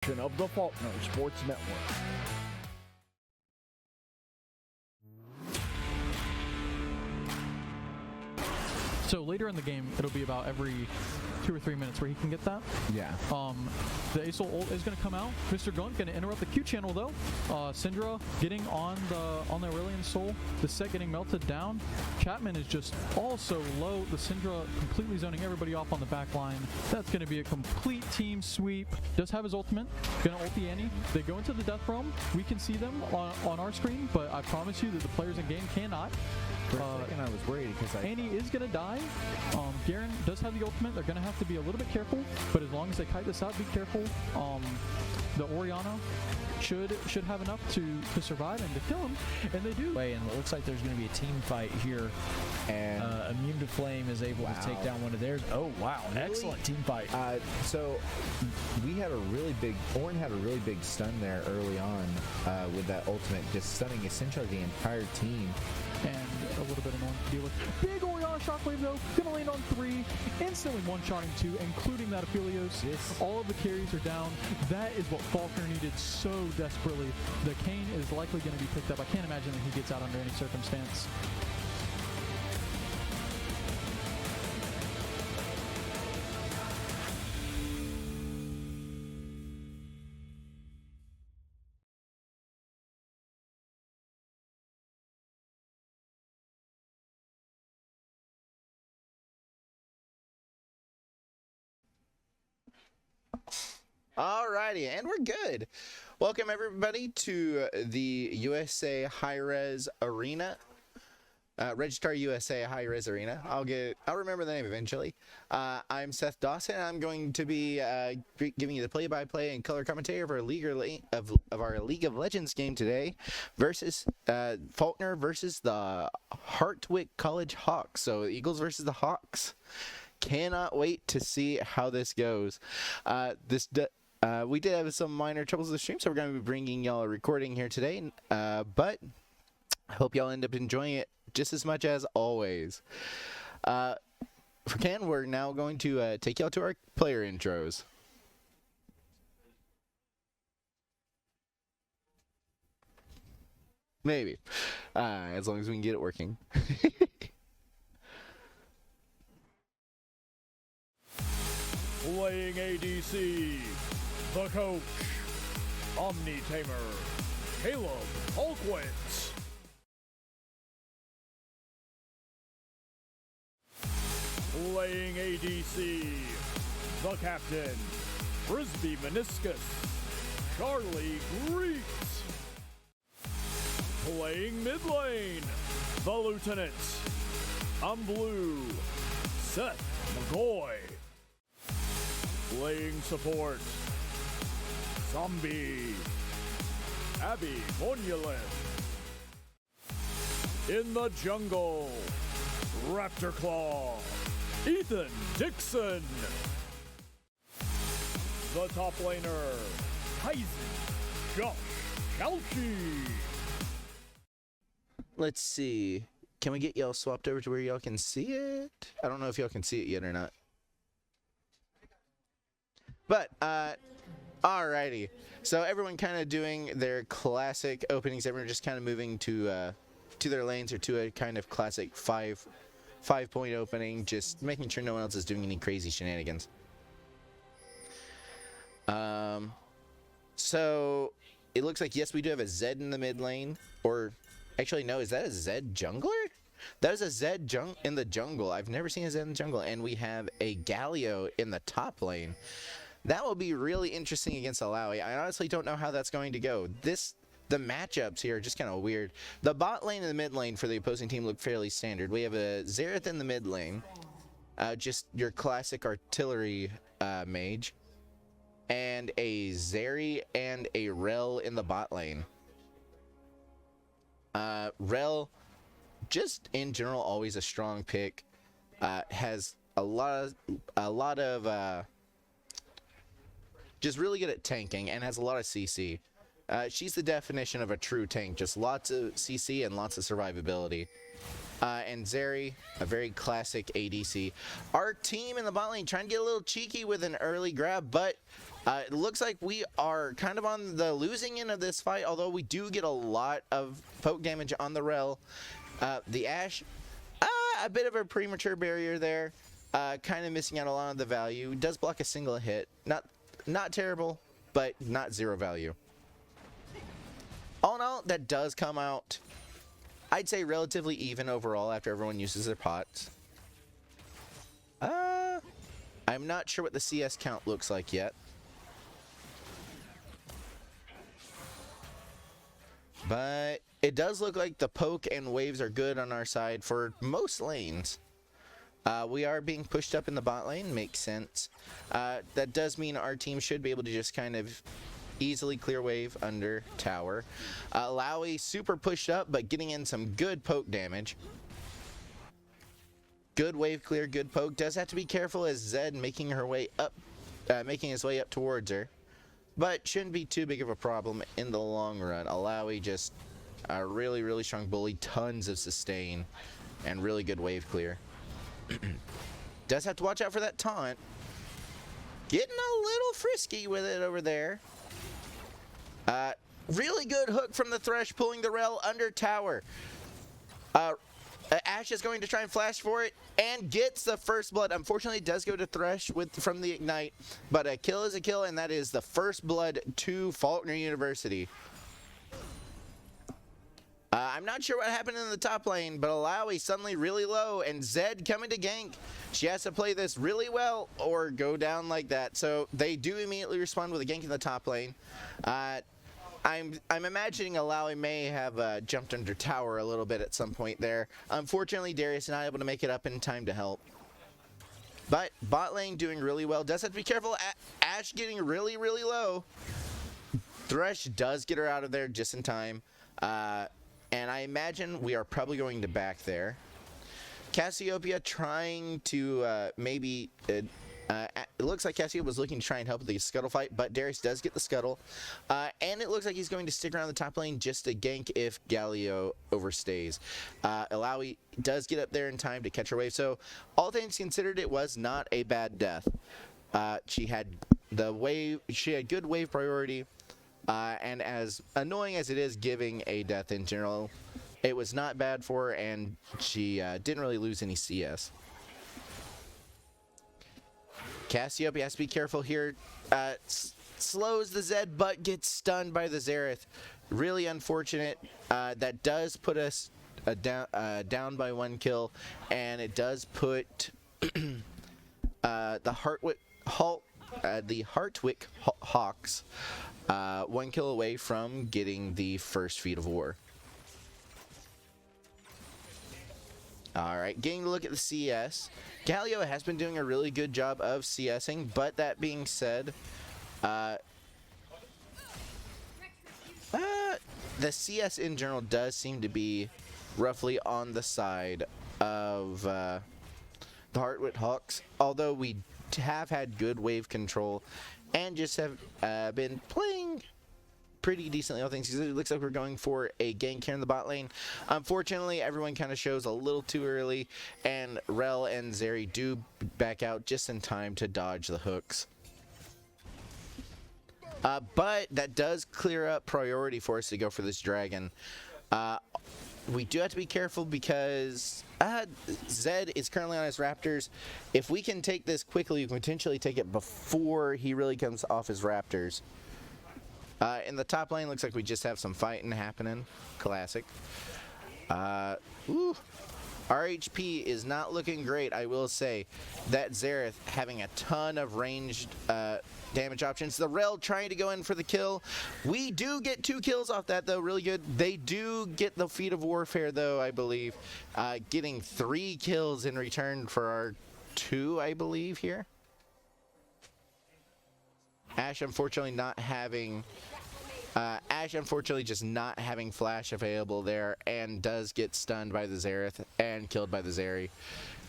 of the Faulkner Sports Network. So later in the game, it'll be about every 2 or 3 minutes where he can get that. Yeah. The Asol ult is going to come out. Mr. Gunt going to interrupt the Q channel though. Syndra getting on the Aurelion Soul. The set getting melted down. Chapman is just also low. The Syndra completely zoning everybody off on the back line. That's going to be a complete team sweep. Does have his ultimate. Going to ult the Annie. They go into the Death Realm. We can see them on our screen, but I promise you that the players in game cannot. For a second, I was worried because Annie is going to die. Garen does have the ultimate. They're going to have to be a little bit careful, but as long as they kite this out, be careful. The Orianna should have enough to survive and to kill him, and they do. And it looks like there's going to be a team fight here, and Immune to Flame is able to take down one of theirs. Oh wow, really? Excellent team fight. So we had a really big, Ornn had a really big stun there early on with that ultimate, just stunning essentially the entire team. And a little bit annoying to deal with. Big Orianna shockwave though, gonna land on 3, instantly one-shotting 2, including that Aphelios. Yes. All of the carries are down. That is what Faulkner needed so desperately. The Kayn is likely gonna be picked up. I can't imagine that he gets out under any circumstance. Alrighty, and we're good. Welcome everybody to the USA High Res Arena, Register USA High Res Arena. I'll remember the name eventually. I'm Seth Dawson. And I'm going to be giving you the play-by-play and color commentary of our League of Legends game today, versus Faulkner versus the Hartwick College Hawks. So Eagles versus the Hawks. Cannot wait to see how this goes. We did have some minor troubles with the stream, so we're going to be bringing y'all a recording here today. But I hope y'all end up enjoying it just as much as always. For Ken, we're now going to take y'all to our player intros. Maybe. As long as we can get it working. Playing ADC, the coach, Omni-Tamer, Caleb Hulkwitz. Playing ADC, the captain, FrisbeeMeniscus, Charlie Grete. Playing mid lane, the lieutenant, Imblu, Seth McGaughy. Playing support, Zoombie, Bounyalith. In the jungle, Rapter Klaw, Dixon. The top laner, Kaizen, Chalchi. Let's see. Can we get y'all swapped over to where y'all can see it? I don't know if y'all can see it yet or not. But, alrighty. So everyone kind of doing their classic openings. Everyone just kind of moving to their lanes or to a kind of classic five-point opening. Just making sure no one else is doing any crazy shenanigans. So it looks like, yes, we do have a Zed in the mid lane. Or, actually, no, is that a Zed jungler? That is a Zed in the jungle. I've never seen a Zed in the jungle. And we have a Galio in the top lane. That will be really interesting against Alawi. I honestly don't know how that's going to go. The matchups here are just kind of weird. The bot lane and the mid lane for the opposing team look fairly standard. We have a Xerath in the mid lane, just your classic artillery mage, and a Zeri and a Rel in the bot lane. Rel, just in general, always a strong pick. Has a lot of just really good at tanking and has a lot of CC. She's the definition of a true tank, just lots of CC and lots of survivability. And Zeri, a very classic ADC. Our team in the bot lane trying to get a little cheeky with an early grab, but It looks like we are kind of on the losing end of this fight, although we do get a lot of poke damage on the Rel. The Ashe, a bit of a premature barrier there, kind of missing out a lot of the value. Does block a single hit. Not terrible, but not zero value. All in all, that does come out, I'd say, relatively even overall after everyone uses their pots. I'm not sure what the CS count looks like yet. But it does look like the poke and waves are good on our side for most lanes. We are being pushed up in the bot lane, makes sense. That does mean our team should be able to just kind of easily clear wave under tower. Lowy super pushed up, but getting in some good poke damage. Good wave clear, good poke. Does have to be careful as Zed making his way up towards her. But shouldn't be too big of a problem in the long run. Alawi just a really, really strong bully. Tons of sustain and really good wave clear. Does have to watch out for that taunt. Getting a little frisky with it over there. Really good hook from the Thresh, pulling the Rel under tower. Ashe is going to try and flash for it and gets the first blood. Unfortunately, it does go to Thresh from the Ignite, but a kill is a kill, and that is the first blood to Faulkner University. I'm not sure what happened in the top lane, but Alawi suddenly really low, and Zed coming to gank. She has to play this really well or go down like that. So they do immediately respond with a gank in the top lane. I'm imagining Alawi may have jumped under tower a little bit at some point there. Unfortunately, Darius not able to make it up in time to help. But bot lane doing really well. Does have to be careful. Ashe getting really, really low. Thresh does get her out of there just in time. And I imagine we are probably going to back there. Cassiopeia trying to maybe... it looks like Cassiopeia was looking to try and help the scuttle fight, but Darius does get the scuttle. And it looks like he's going to stick around the top lane just to gank if Galio overstays. Alawi does get up there in time to catch her wave. So all things considered, it was not a bad death. She had good wave priority. And as annoying as it is giving a death in general, it was not bad for her, and she didn't really lose any CS. Cassiopeia has to be careful here. Slows the Zed, but gets stunned by the Xerath. Really unfortunate. That does put us down by 1 kill, and it does put the Hartwick Hawks 1 kill away from getting the first feat of war. Alright, getting a look at the CS. Galio has been doing a really good job of CSing, but that being said, the CS in general does seem to be roughly on the side of the Hartwick Hawks, although we have had good wave control and just have been playing pretty decently all things. It looks like we're going for a gank here in the bot lane. Unfortunately, everyone kind of shows a little too early, and Rel and Zeri do back out just in time to dodge the hooks. But that does clear up priority for us to go for this dragon. We do have to be careful because Zed is currently on his Raptors. If we can take this quickly, we can potentially take it before he really comes off his Raptors. In the top lane, looks like we just have some fighting happening. Classic. Our HP is not looking great, I will say. That Xerath having a ton of ranged damage options. The Rel trying to go in for the kill. We do get 2 kills off that, though. Really good. They do get the feat of warfare, though, I believe. Getting 3 kills in return for our 2, I believe, here. Ashe, unfortunately, not having... Ashe, unfortunately, just not having flash available there, and does get stunned by the Xerath and killed by the Zeri.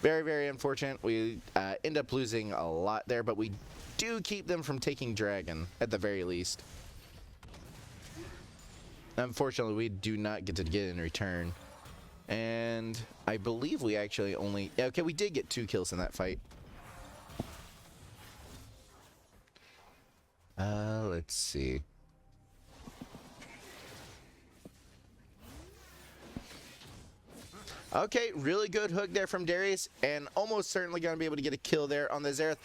Very, very unfortunate. We end up losing a lot there, but we do keep them from taking Dragon, at the very least. Unfortunately, we do not get to get in return. And I believe we actually only... Okay, we did get 2 kills in that fight. Let's see. Okay, really good hook there from Darius, and almost certainly going to be able to get a kill there on the Xerath.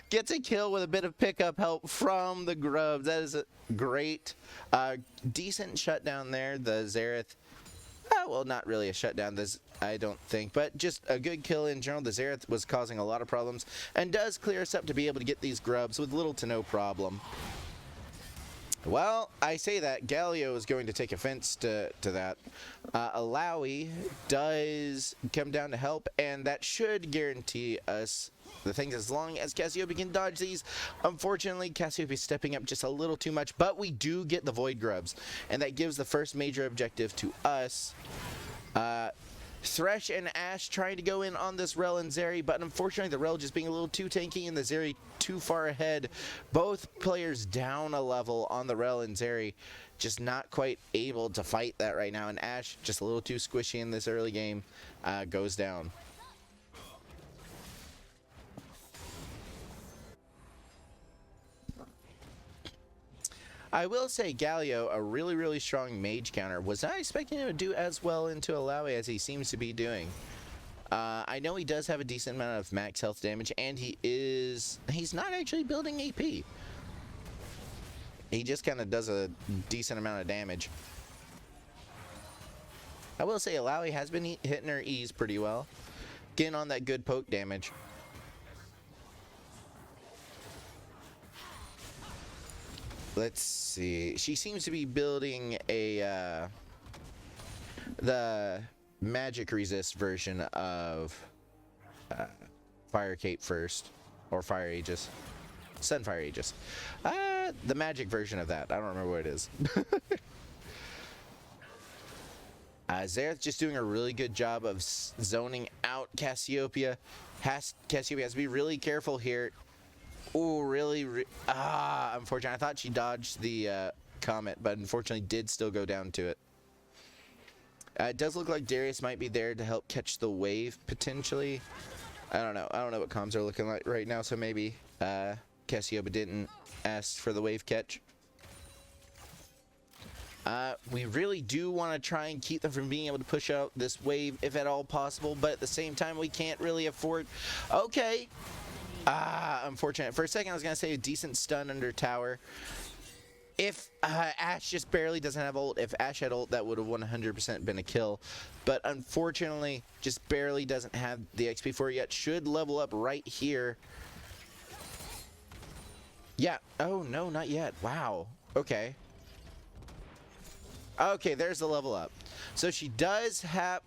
Gets a kill with a bit of pickup help from the Grubs. That is a great, decent shutdown there. The Xerath, well, not really a shutdown, this I don't think, but just a good kill in general. The Xerath was causing a lot of problems and does clear us up to be able to get these Grubs with little to no problem. Well, I say that. Galio is going to take offense to that. Alawi does come down to help, and that should guarantee us the things as long as Cassiope can dodge these. Unfortunately, Cassiope is stepping up just a little too much, but we do get the Void Grubs, and that gives the first major objective to us. Thresh and Ash trying to go in on this Rel and Zeri, but unfortunately the Rel just being a little too tanky and the Zeri too far ahead. Both players down a level on the Rel and Zeri, just not quite able to fight that right now, and Ash just a little too squishy in this early game, goes down. I will say Galio, a really, really strong mage counter. Was not expecting him to do as well into Alawi as he seems to be doing. I know he does have a decent amount of max health damage, and he's not actually building AP. He just kind of does a decent amount of damage. I will say Alawi has been hitting her E's pretty well, getting on that good poke damage. Let's see. She seems to be building a the magic resist version of Fire Cape first, or Fire Aegis, Sunfire Aegis. The magic version of that. I don't remember what it is. Xerath just doing a really good job of zoning out Cassiopeia. Cassiopeia has to be really careful here. Oh, really? Unfortunately, I thought she dodged the comet, but unfortunately did still go down to it. It does look like Darius might be there to help catch the wave, potentially. I don't know. I don't know what comms are looking like right now, so maybe Cassiopeia didn't ask for the wave catch. We really do want to try and keep them from being able to push out this wave, if at all possible, but at the same time, we can't really afford... Okay. Unfortunate. For a second, I was going to say a decent stun under tower. If Ash just barely doesn't have ult, if Ash had ult, that would have 100% been a kill. But unfortunately, just barely doesn't have the XP for it yet. Should level up right here. Yeah. Oh, no, not yet. Wow. Okay. Okay, there's the level up. So she does have,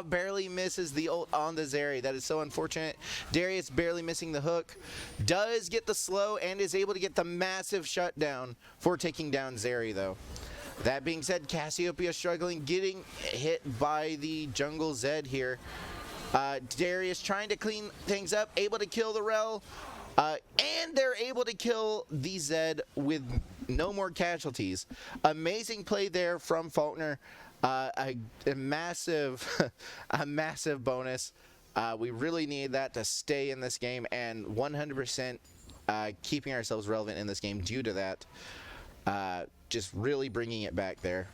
barely misses the ult on the Zeri. That is so unfortunate. Darius barely missing the hook. Does get the slow and is able to get the massive shutdown for taking down Zeri, though. That being said, Cassiopeia struggling, getting hit by the jungle Zed here. Darius trying to clean things up, able to kill the Rel. And they're able to kill the Zed with no more casualties. Amazing play there from Faulkner. A massive, a massive bonus. We really need that to stay in this game, and 100% keeping ourselves relevant in this game due to that. Just really bringing it back there.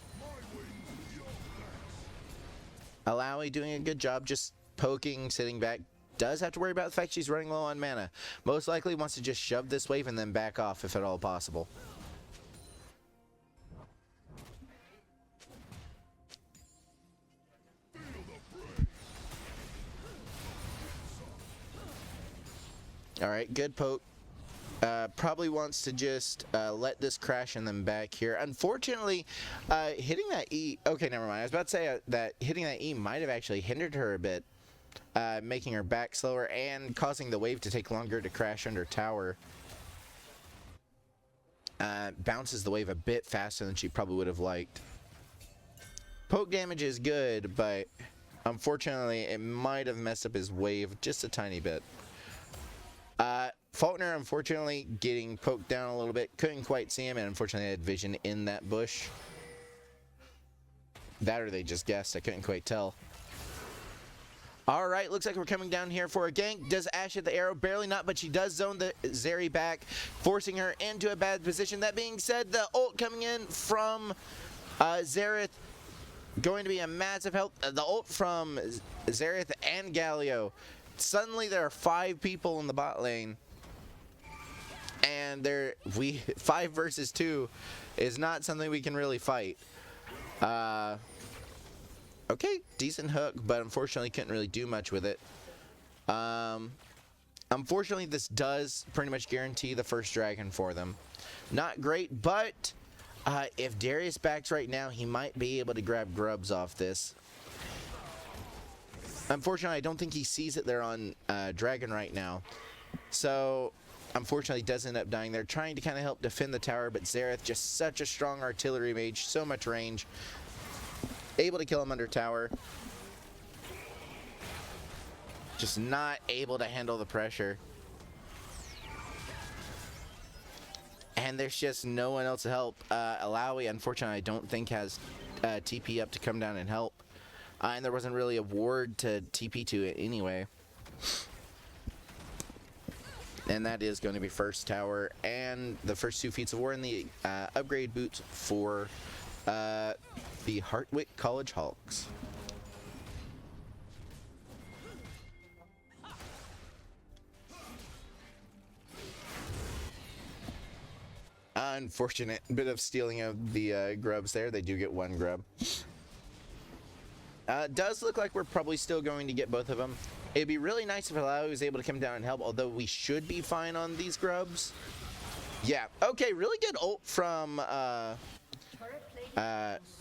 Alawi doing a good job, just poking, sitting back. Does have to worry about the fact she's running low on mana. Most likely wants to just shove this wave and then back off if at all possible. Alright, good poke. Probably wants to just let this crash and then back here. Unfortunately, hitting that E... Okay, never mind. I was about to say that hitting that E might have actually hindered her a bit. Making her back slower and causing the wave to take longer to crash under tower. Bounces the wave a bit faster than she probably would have liked. Poke damage is good, but unfortunately it might have messed up his wave just a tiny bit. Faulkner, unfortunately, getting poked down a little bit. Couldn't quite see him, and unfortunately had vision in that bush. That or they just guessed. I couldn't quite tell. All right, looks like we're coming down here for a gank. Does Ash hit the arrow? Barely not, but she does zone the Zeri back, forcing her into a bad position. That being said, the ult coming in from Xerath, going to be a massive help. The ult from Xerath and Galio. Suddenly there are 5 people in the bot lane. And 5 versus 2 is not something we can really fight. Okay, decent hook, but unfortunately couldn't really do much with it. Unfortunately, this does pretty much guarantee the first dragon for them. Not great, but if Darius backs right now, he might be able to grab grubs off this. Unfortunately, I don't think he sees it there on dragon right now. So, unfortunately, does end up dying there, trying to kind of help defend the tower, but Xerath, just such a strong artillery mage, so much range. Able to kill him under tower. Just not able to handle the pressure. And there's just no one else to help. Alawi, unfortunately, I don't think has TP up to come down and help. And there wasn't really a ward to TP to it anyway. And that is going to be first tower and the first 2 feats of war in the upgrade boots for the Hartwick College Hawks. Unfortunate bit of stealing of the grubs there. They do get 1 grub. Does look like we're probably still going to get both of them. It'd be really nice if Alawi was able to come down and help, although we should be fine on these grubs. Yeah, okay, really good ult from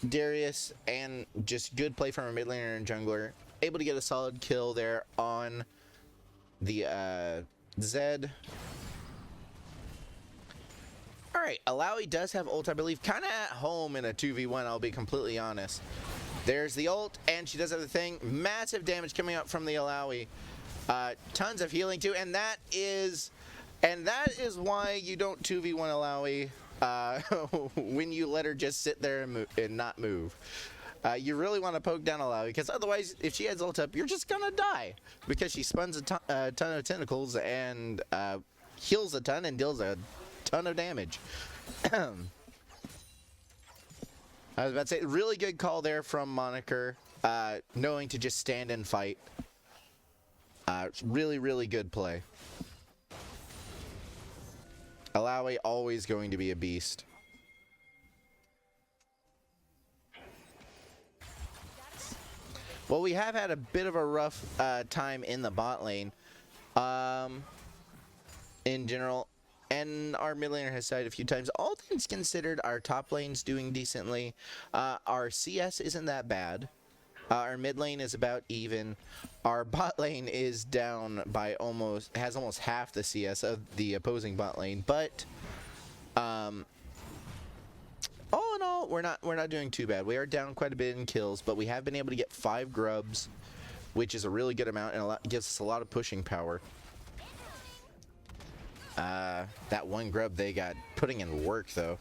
Darius, and just good play from a mid laner and jungler. Able to get a solid kill there on the Zed. Alright, Alawi does have ult, I believe, kind of at home in a 2v1, I'll be completely honest. There's the ult, and she does have the thing. Massive damage coming out from the Alawi. Tons of healing too, and that is why you don't 2v1 Alawi when you let her just sit there and not move. You really want to poke down Alawi, because otherwise, if she has ult up, you're just gonna die, because she spawns a ton of tentacles and heals a ton and deals a ton of damage. I was about to say, really good call there from Moniker, knowing to just stand and fight. Really, really good play. Alawi always going to be a beast. Well, we have had a bit of a rough time in the bot lane, in general. And our mid laner has died a few times. All things considered, our top lane's doing decently. Our CS isn't that bad. Our mid lane is about even. Our bot lane is down by almost half the CS of the opposing bot lane. But all in all, we're not doing too bad. We are down quite a bit in kills, but we have been able to get 5 grubs, which is a really good amount, and gives us a lot of pushing power. That 1 grub they got putting in work though.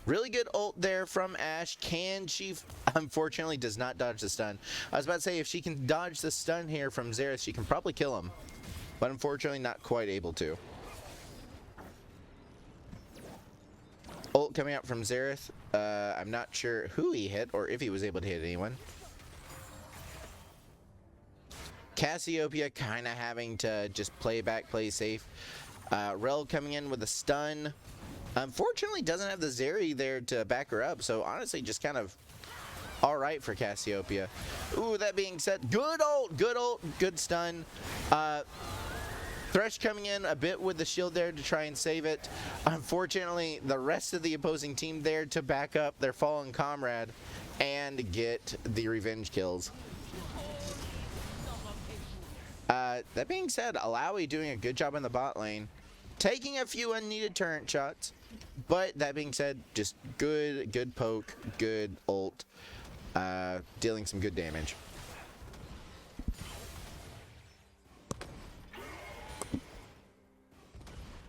Really good ult there from Ashe. Can she? Unfortunately does not dodge the stun. I was about to say, if she can dodge the stun here from Xerath, she can probably kill him, but unfortunately not quite able to. Ult coming out from Xerath. I'm not sure who he hit or if he was able to hit anyone. Cassiopeia kind of having to just play back, play safe. Rel coming in with a stun. Unfortunately doesn't have the Zeri there to back her up, so honestly just kind of alright for Cassiopeia. Ooh, that being said, good ult, good stun. Thresh coming in a bit with the shield there to try and save it. Unfortunately, the rest of the opposing team there to back up their fallen comrade and get the revenge kills. That being said, Alawi doing a good job in the bot lane, taking a few unneeded turret shots, but that being said, just good poke, good ult, dealing some good damage.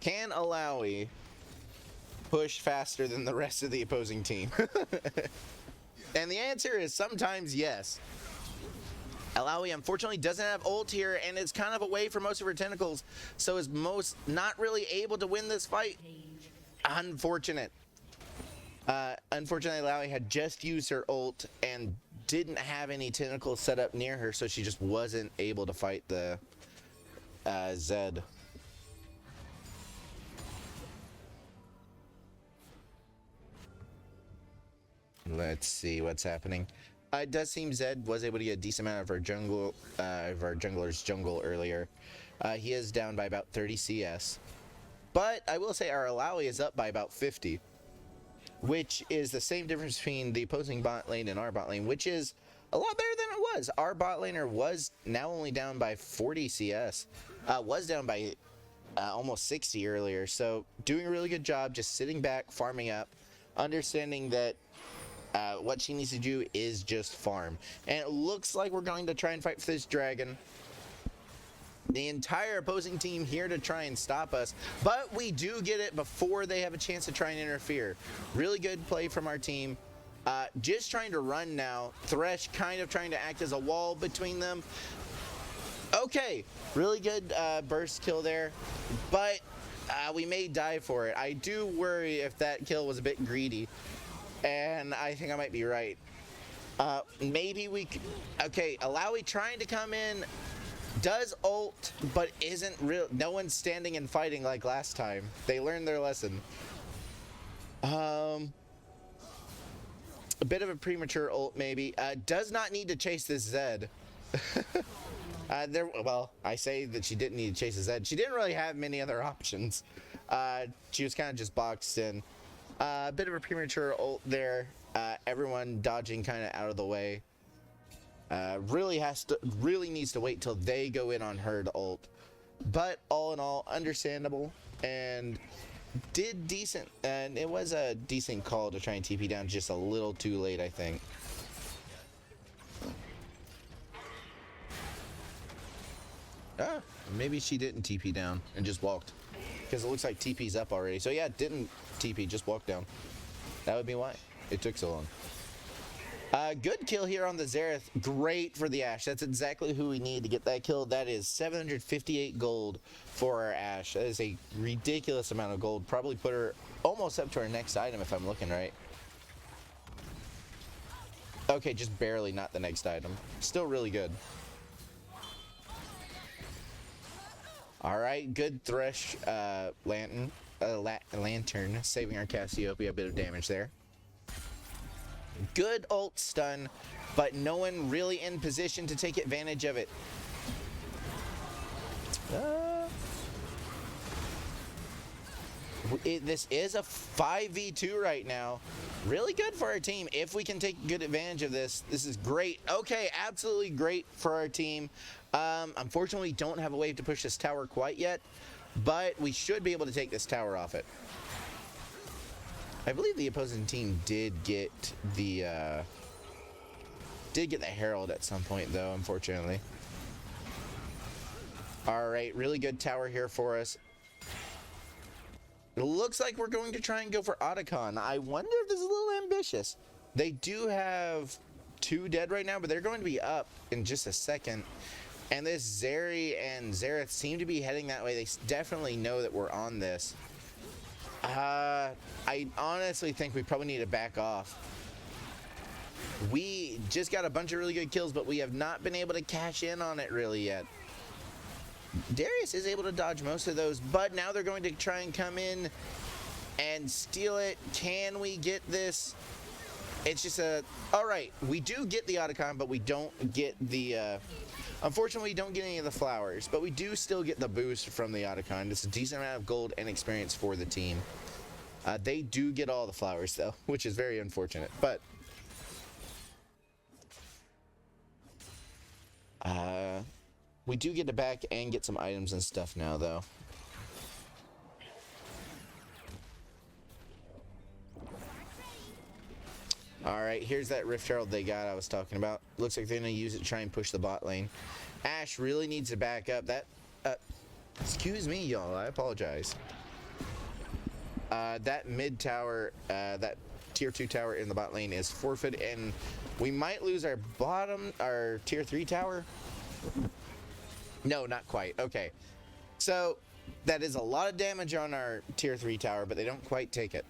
Can Alawi push faster than the rest of the opposing team? And the answer is sometimes yes. Alawi unfortunately doesn't have ult here and is kind of away from most of her tentacles, so is most not really able to win this fight. Unfortunate. Unfortunately, Alawi had just used her ult and didn't have any tentacles set up near her, so she just wasn't able to fight the Zed. Let's see what's happening. It does seem Zed was able to get a decent amount of our jungler's jungle earlier. He is down by about 30 CS. But I will say our Alawi is up by about 50. Which is the same difference between the opposing bot lane and our bot lane, which is a lot better than it was. Our bot laner was now only down by 40 CS. Was down by almost 60 earlier. So doing a really good job just sitting back, farming up, understanding that what she needs to do is just farm. And it looks like we're going to try and fight for this dragon. The entire opposing team here to try and stop us, but we do get it before they have a chance to try and interfere. Really good play from our team. Just trying to run now. Thresh kind of trying to act as a wall between them. Okay, really good burst kill there, but we may die for it. I do worry if that kill was a bit greedy, and I think I might be right. Maybe we could, okay, Alawi trying to come in, does ult, but isn't real. No one's standing and fighting like last time. They learned their lesson. A bit of a premature ult maybe. Does not need to chase this Zed. Well, I say that she didn't need to chase a Zed. She didn't really have many other options. She was kind of just boxed in. A bit of a premature ult there. Everyone dodging kind of out of the way. Really needs to wait till they go in on her to ult. But all in all, understandable and did decent. And it was a decent call to try and TP down, just a little too late, I think. Maybe she didn't TP down and just walked, because it looks like TP's up already. So yeah, didn't TP, just walked down. That would be why it took so long. Good kill here on the Xerath. Great for the Ashe. That's exactly who we need to get that kill. That is 758 gold for our Ashe. That is a ridiculous amount of gold. Probably put her almost up to our next item if I'm looking right. Okay, just barely not the next item. Still really good. Alright, good Thresh lantern, saving our Cassiopeia. A bit of damage there. Good ult stun, but no one really in position to take advantage of it. This is a 5v2 right now. Really good for our team. If we can take good advantage of this, this is great. Okay, absolutely great for our team. Unfortunately, we don't have a way to push this tower quite yet, but we should be able to take this tower off it. I believe the opposing team did get the Herald at some point, though, unfortunately. All right, really good tower here for us. It looks like we're going to try and go for Otacon. I wonder if this is a little ambitious. They do have 2 dead right now, but they're going to be up in just a second. And this Zeri and Xerath seem to be heading that way. They definitely know that we're on this. I honestly think we probably need to back off. We just got a bunch of really good kills, but we have not been able to cash in on it really yet. Darius is able to dodge most of those, but now they're going to try and come in and steal it. Can we get this? It's just a... Alright, we do get the Otacon, but we don't get the... Unfortunately, we don't get any of the flowers, but we do still get the boost from the Otacon. It's a decent amount of gold and experience for the team. They do get all the flowers, though, which is very unfortunate, but... we do get to back and get some items and stuff now, though. Alright, here's that Rift Herald they got I was talking about. Looks like they're going to use it to try and push the bot lane. Ashe really needs to back up. That, excuse me, y'all, I apologize. That mid tower, that tier 2 tower in the bot lane is forfeit, and we might lose our tier 3 tower. No, not quite. Okay. So that is a lot of damage on our tier 3 tower, but they don't quite take it.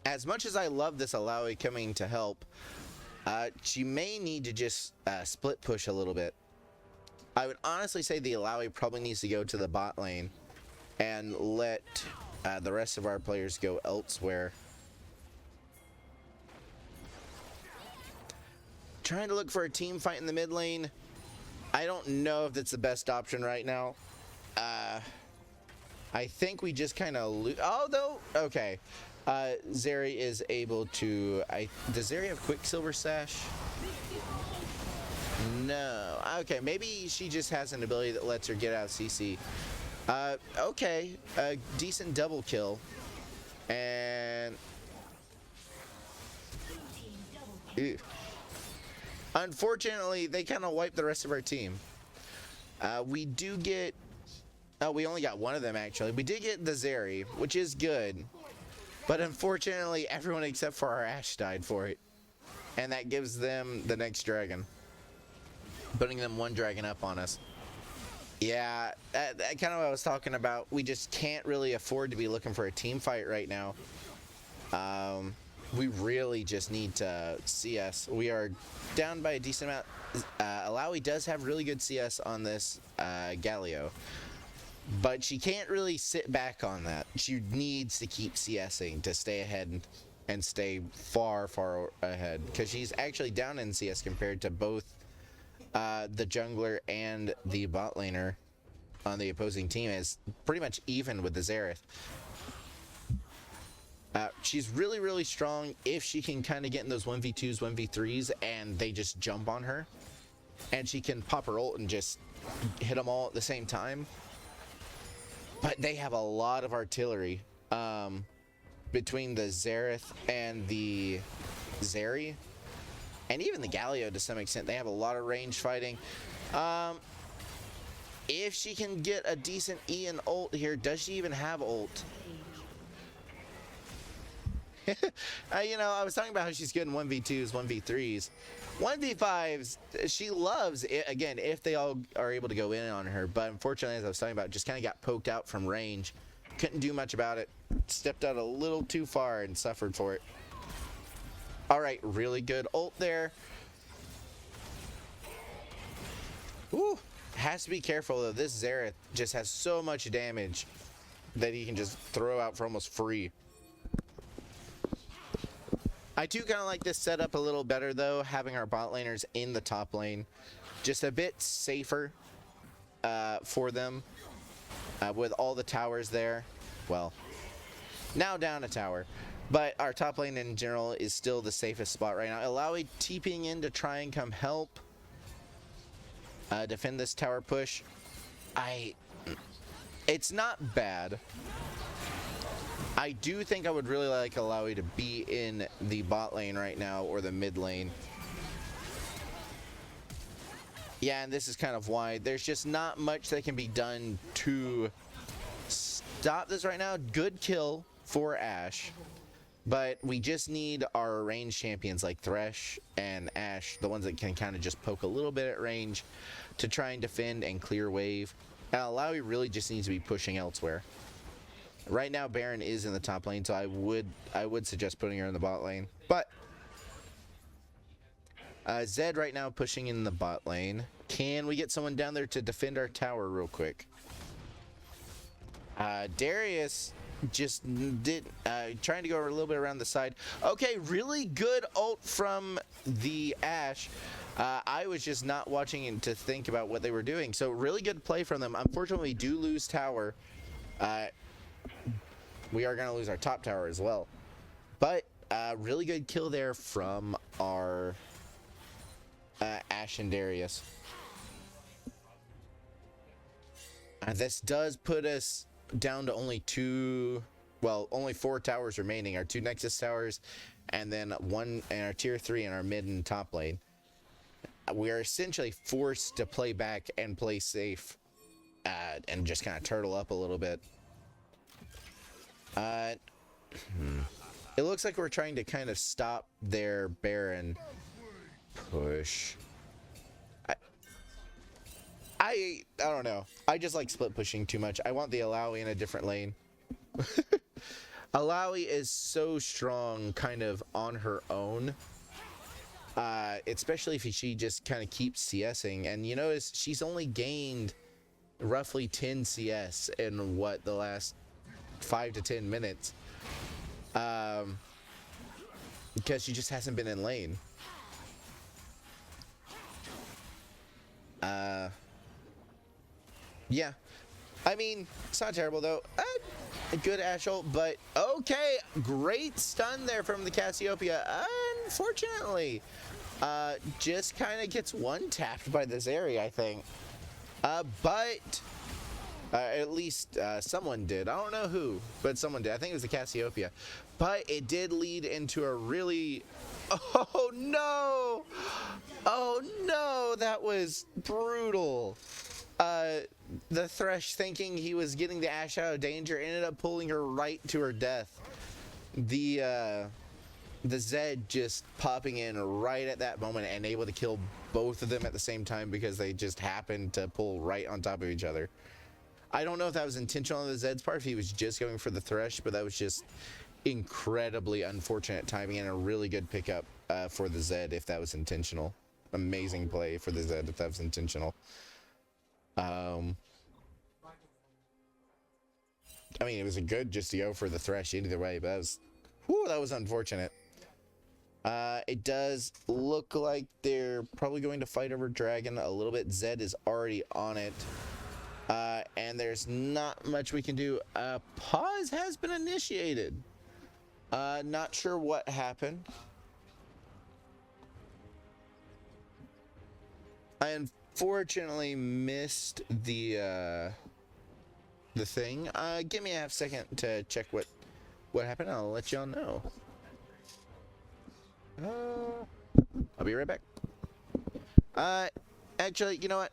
As much as I love this Alawi coming to help, she may need to just split push a little bit. I would honestly say the Alawi probably needs to go to the bot lane and let the rest of our players go elsewhere. Trying to look for a team fight in the mid lane. I don't know if that's the best option right now. I think we just kind of lose. Although, okay. Zeri is able to... Does Zeri have Quicksilver Sash? No. Okay, maybe she just has an ability that lets her get out of CC. Okay. A decent double kill. And... Ew. Unfortunately, they kind of wiped the rest of our team. We do get... Oh, we only got one of them, actually. We did get the Zeri, which is good. But unfortunately, everyone except for our Ashe died for it. And that gives them the next dragon. Putting them one dragon up on us. Yeah, that kind of what I was talking about. We just can't really afford to be looking for a team fight right now. We really just need to CS. We are down by a decent amount. Alawi does have really good CS on this Galio. But she can't really sit back on that. She needs to keep CSing to stay ahead and stay far, far ahead. Because she's actually down in CS compared to both the jungler and the bot laner on the opposing team. Is pretty much even with the Xerath. She's really, really strong if she can kind of get in those 1v2s, 1v3s, and they just jump on her. And she can pop her ult and just hit them all at the same time. But they have a lot of artillery between the Xerath and the Zeri. And even the Galio to some extent. They have a lot of range fighting. If she can get a decent E and ult here, does she even have ult? You know, I was talking about how she's good in 1v2s, 1v3s. 1v5s, she loves it, again, if they all are able to go in on her. But unfortunately, as I was talking about, just kind of got poked out from range. Couldn't do much about it. Stepped out a little too far and suffered for it. Alright, really good ult there. Ooh, has to be careful though. This Xerath just has so much damage that he can just throw out for almost free. I do kind of like this setup a little better though, having our bot laners in the top lane. Just a bit safer for them with all the towers there. Well, now down a tower. But our top lane in general is still the safest spot right now. Alawi TPing in to try and come help defend this tower push. It's not bad. I do think I would really like Alawi to be in the bot lane right now, or the mid lane. Yeah, and this is kind of why. There's just not much that can be done to stop this right now. Good kill for Ashe. But we just need our range champions like Thresh and Ashe, the ones that can kind of just poke a little bit at range, to try and defend and clear wave. And Alawi really just needs to be pushing elsewhere. Right now, Baron is in the top lane, so I would suggest putting her in the bot lane. But Zed right now pushing in the bot lane. Can we get someone down there to defend our tower real quick? Darius just did trying to go a little bit around the side. Okay, really good ult from the Ashe. I was just not watching to think about what they were doing. So really good play from them. Unfortunately, we do lose tower. We are going to lose our top tower as well. But really good kill there from our Ashe and Darius. This does put us down to only only 4 towers remaining. Our 2 Nexus towers, and then 1 in our tier 3 in our mid and top lane. We are essentially forced to play back and play safe and just kind of turtle up a little bit. It looks like we're trying to kind of stop their Baron push. I don't know. I just like split pushing too much. I want the Alawi in a different lane. Alawi is so strong kind of on her own. Especially if she just kind of keeps CSing. And you notice she's only gained roughly 10 CS in what, the last 5 to 10 minutes. Because she just hasn't been in lane. Yeah. I mean, it's not terrible though. A good Ashel, but okay. Great stun there from the Cassiopeia. Unfortunately, just kind of gets one-tapped by this area, I think. But at least someone did. I don't know who, but someone did. I think it was the Cassiopeia. But it did lead into a really... Oh, no! Oh, no! That was brutal. The Thresh, thinking he was getting the Ashe out of danger, ended up pulling her right to her death. The Zed just popping in right at that moment and able to kill both of them at the same time because they just happened to pull right on top of each other. I don't know if that was intentional on the Zed's part, if he was just going for the Thresh, but that was just incredibly unfortunate timing and a really good pickup for the Zed if that was intentional. Amazing play for the Zed if that was intentional. I mean, it was a good just to go for the Thresh either way, but that was unfortunate. It does look like they're probably going to fight over Dragon a little bit. Zed is already on it. And there's not much we can do. Pause has been initiated. Not sure what happened. I unfortunately missed the thing. Give me a half second to check what happened. I'll let y'all know. I'll be right back. Actually, you know what?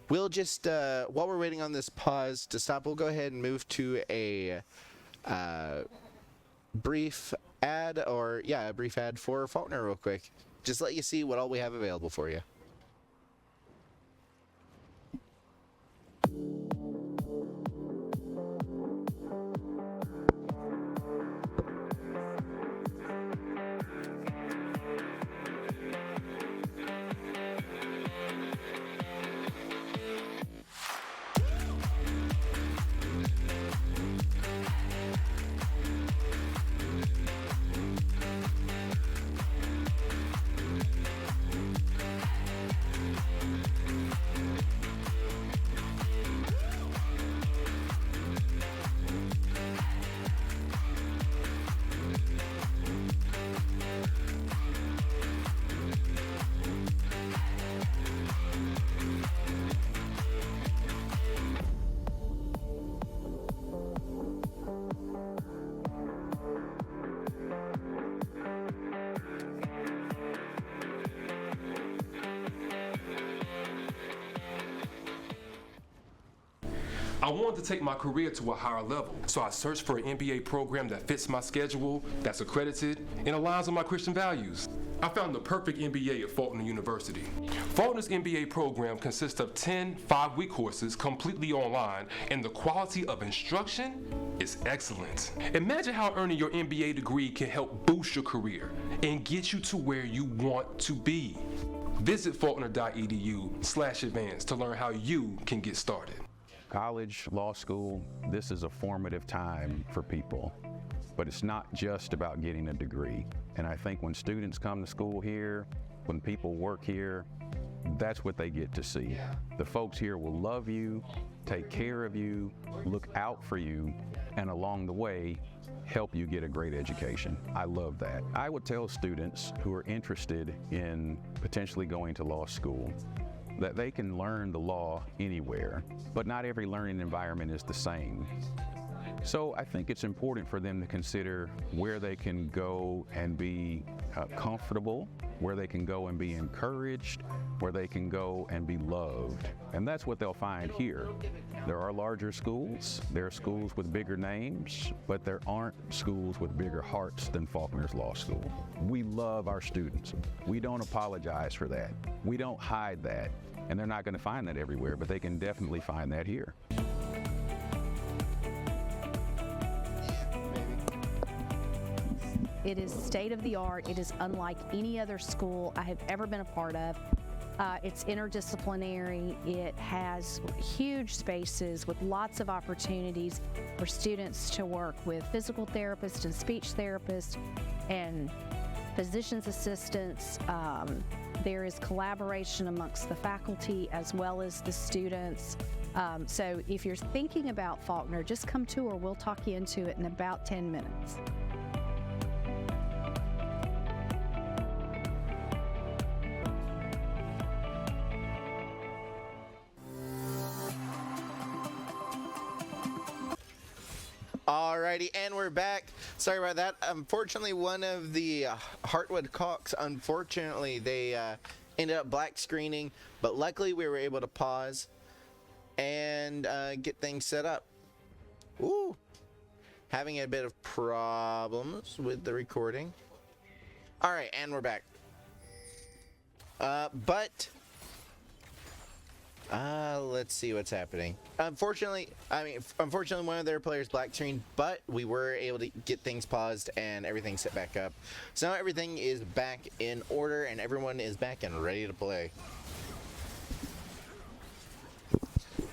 We'll just while we're waiting on this pause to stop, we'll go ahead and move to a brief ad, a brief ad for Faulkner real quick. Just let you see what all we have available for you. I wanted to take my career to a higher level, so I searched for an MBA program that fits my schedule, that's accredited, and aligns with my Christian values. I found the perfect MBA at Faulkner University. Faulkner's MBA program consists of 10 5-week courses completely online, and the quality of instruction is excellent. Imagine how earning your MBA degree can help boost your career and get you to where you want to be. Visit faulkner.edu/advance to learn how you can get started. College, law school, this is a formative time for people, but it's not just about getting a degree. And I think when students come to school here, when people work here, that's what they get to see. The folks here will love you, take care of you, look out for you, and along the way, help you get a great education. I love that. I would tell students who are interested in potentially going to law school that they can learn the law anywhere, but not every learning environment is the same. So I think it's important for them to consider where they can go and be comfortable, where they can go and be encouraged, where they can go and be loved. And that's what they'll find here. There are larger schools, there are schools with bigger names, but there aren't schools with bigger hearts than Faulkner's Law School. We love our students. We don't apologize for that. We don't hide that. And they're not going to find that everywhere, but they can definitely find that here. It is state of the art. It is unlike any other school I have ever been a part of. It's interdisciplinary. It has huge spaces with lots of opportunities for students to work with physical therapists and speech therapists and physician's assistants. There is collaboration amongst the faculty as well as the students. So if you're thinking about Faulkner, just come to her. We'll talk you into it in about 10 minutes. Alrighty, and we're back. Sorry about that. Unfortunately, one of the Hartwick College, unfortunately, they ended up black screening, but luckily we were able to pause and get things set up. Ooh, having a bit of problems with the recording. Alright, and we're back. Let's see what's happening. Unfortunately, one of their players black screened, but we were able to get things paused and everything set back up. So now everything is back in order and everyone is back and ready to play.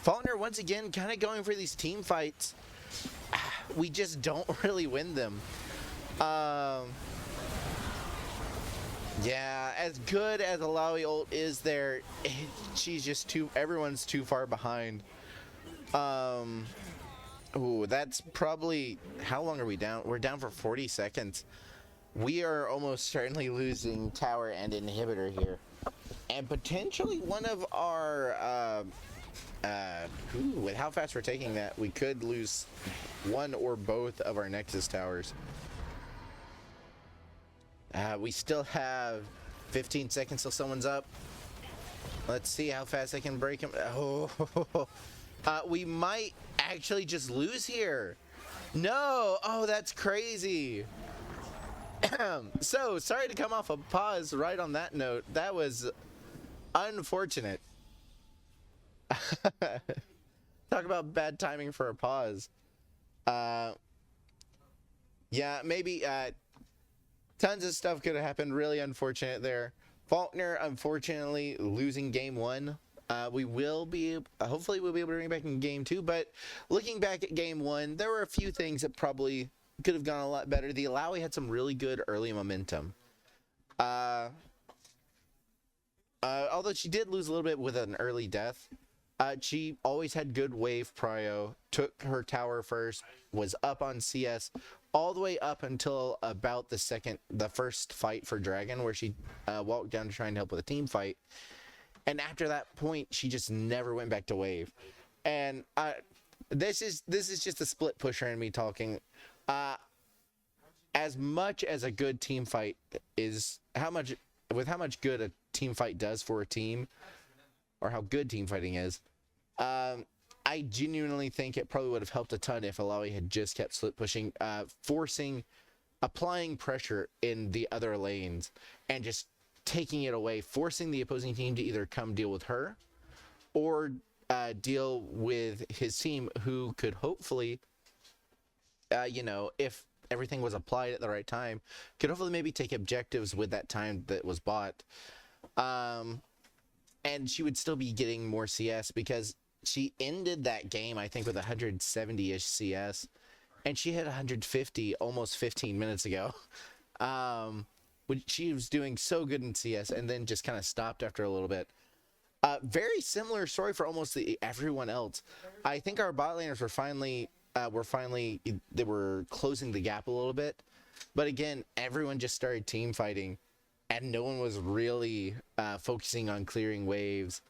Faulkner once again kind of going for these team fights. We just don't really win them. Yeah, as good as Alawi ult is there, she's just everyone's too far behind. Ooh, that's probably, how long are we down? We're down for 40 seconds. We are almost certainly losing tower and inhibitor here. And potentially one of our, with how fast we're taking that, we could lose one or both of our Nexus towers. We still have 15 seconds till someone's up. Let's see how fast I can break him. Oh, we might actually just lose here. No, oh, that's crazy. So, sorry to come off a pause right on that note. That was unfortunate. Talk about bad timing for a pause. Yeah, maybe, tons of stuff could have happened. Really unfortunate there. Faulkner, unfortunately, losing game one. We will be, hopefully we'll be able to bring it back in game two, but looking back at game one, there were a few things that probably could have gone a lot better. The Alawi had some really good early momentum. Although she did lose a little bit with an early death, she always had good wave prio, took her tower first, was up on CS all the way up until about the first fight for Dragon, where she walked down to try and help with a team fight. And after that point, she just never went back to wave. And this is just a split pusher in me talking. As much as a good team fight is, how much good a team fight does for a team, or how good team fighting is, I genuinely think it probably would have helped a ton if Alawi had just kept split pushing, applying pressure in the other lanes and just taking it away, forcing the opposing team to either come deal with her or deal with his team, who could hopefully, if everything was applied at the right time, could hopefully maybe take objectives with that time that was bought. And she would still be getting more CS, because she ended that game, I think, with 170-ish CS, and she hit 150 almost 15 minutes ago. She was doing so good in CS, and then just kind of stopped after a little bit. Very similar story for almost everyone else. I think our bot laners were finally they were closing the gap a little bit, but again, everyone just started team fighting, and no one was really focusing on clearing waves.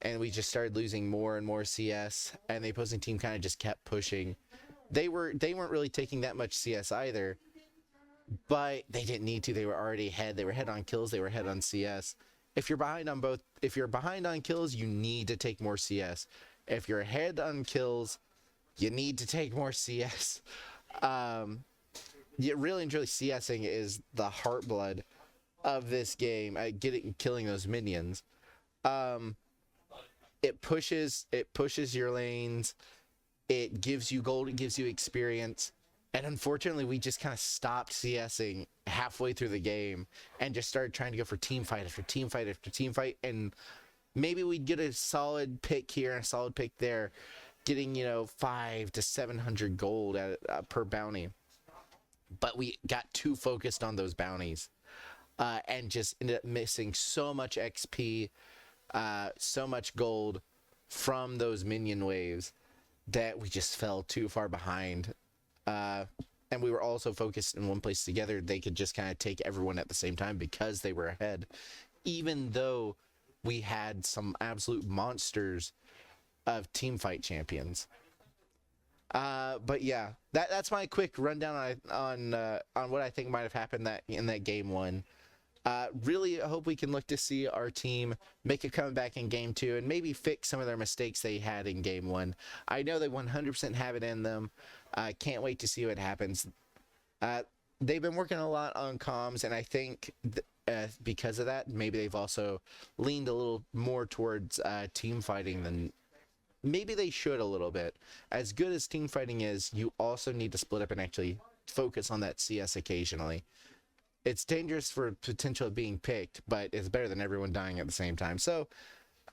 And we just started losing more and more CS, and the opposing team kind of just kept pushing. they weren't really taking that much CS either, but they didn't need to. They were already ahead. They were ahead on kills. They were ahead on CS. If you're behind on kills, you need to take more CS. If you're ahead on kills, you need to take more CS. Really and truly, CSing is the heartblood of this game. Killing those minions. It pushes your lanes. It gives you gold. It gives you experience. And unfortunately, we just kind of stopped CSing halfway through the game and just started trying to go for team fight after team fight after team fight. And maybe we'd get a solid pick here and a solid pick there, getting 500 to 700 gold per bounty. But we got too focused on those bounties, and just ended up missing so much XP, so much gold from those minion waves that we just fell too far behind. And we were also focused in one place together. They could just kind of take everyone at the same time because they were ahead, even though we had some absolute monsters of teamfight champions. But yeah, that's my quick rundown on what I think might have happened in that game 1. Really hope we can look to see our team make a comeback in game 2 and maybe fix some of their mistakes they had in game 1. I know they 100% have it in them. I can't wait to see what happens. They've been working a lot on comms, and I think because of that, maybe they've also leaned a little more towards team fighting than maybe they should a little bit. As good as team fighting is, you also need to split up and actually focus on that CS occasionally. It's dangerous for potential of being picked, but it's better than everyone dying at the same time. So,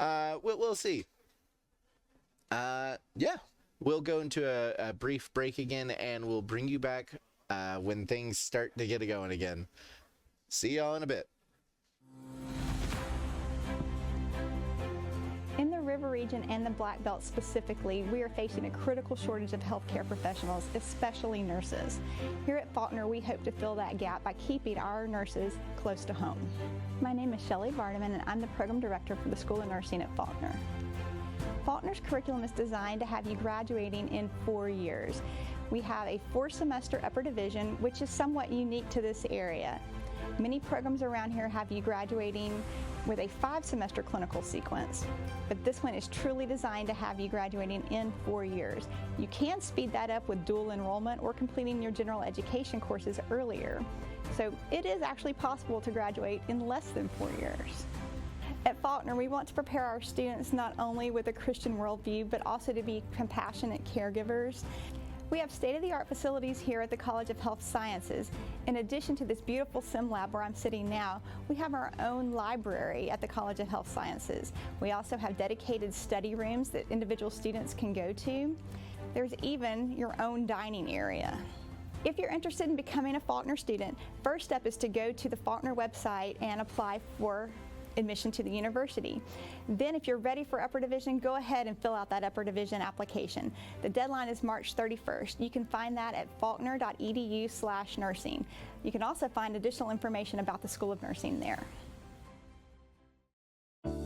we'll see. Yeah, we'll go into a brief break again, and we'll bring you back when things start to get going again. See y'all in a bit. In the River region and the Black Belt specifically, we are facing a critical shortage of healthcare professionals, especially nurses. Here at Faulkner, we hope to fill that gap by keeping our nurses close to home. My name is Shelley Vardaman, and I'm the Program Director for the School of Nursing at Faulkner. Faulkner's curriculum is designed to have you graduating in 4 years. We have a 4-semester upper division, which is somewhat unique to this area. Many programs around here have you graduating with a 5-semester clinical sequence, but this one is truly designed to have you graduating in 4 years. You can speed that up with dual enrollment or completing your general education courses earlier. So it is actually possible to graduate in less than 4 years. At Faulkner, we want to prepare our students not only with a Christian worldview, but also to be compassionate caregivers. We have state-of-the-art facilities here at the College of Health Sciences. In addition to this beautiful sim lab where I'm sitting now, we have our own library at the College of Health Sciences. We also have dedicated study rooms that individual students can go to. There's even your own dining area. If you're interested in becoming a Faulkner student, first step is to go to the Faulkner website and apply for admission to the university. Then if you're ready for upper division, go ahead and fill out that upper division application. The deadline is March 31st. You can find that at faulkner.edu/nursing. You can also find additional information about the School of Nursing there.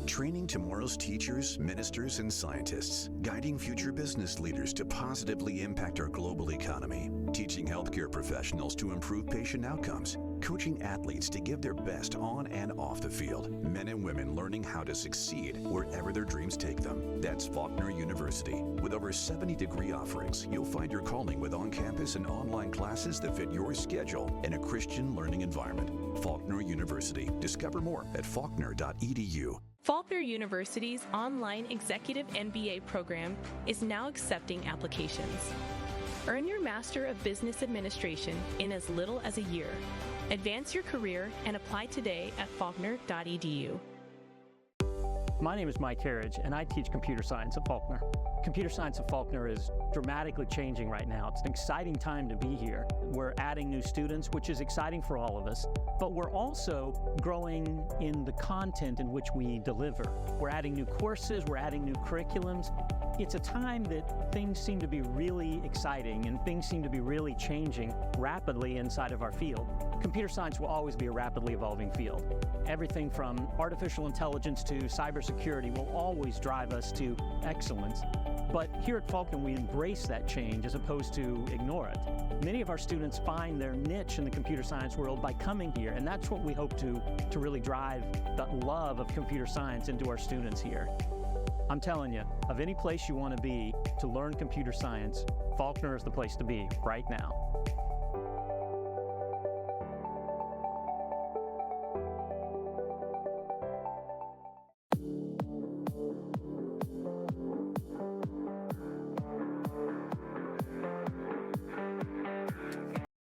Training tomorrow's teachers, ministers, and scientists, guiding future business leaders to positively impact our global economy, teaching healthcare professionals to improve patient outcomes, coaching athletes to give their best on and off the field, men and women learning how to succeed wherever their dreams take them. That's Faulkner University. With over 70 degree offerings, you'll find your calling with on-campus and online classes that fit your schedule in a Christian learning environment. Faulkner University. Discover more at faulkner.edu. Faulkner University's online executive MBA program is now accepting applications. Earn your Master of Business Administration in as little as a year. Advance your career and apply today at faulkner.edu. My name is Mike Carriage, and I teach computer science at Faulkner. Computer science at Faulkner is dramatically changing right now. It's an exciting time to be here. We're adding new students, which is exciting for all of us, but we're also growing in the content in which we deliver. We're adding new courses, we're adding new curriculums. It's a time that things seem to be really exciting and things seem to be really changing rapidly inside of our field. Computer science will always be a rapidly evolving field. Everything from artificial intelligence to cybersecurity will always drive us to excellence. But here at Faulkner, we embrace that change as opposed to ignore it. Many of our students find their niche in the computer science world by coming here, and that's what we hope to really drive the love of computer science into our students here. I'm telling you, of any place you want to be to learn computer science, Faulkner is the place to be right now.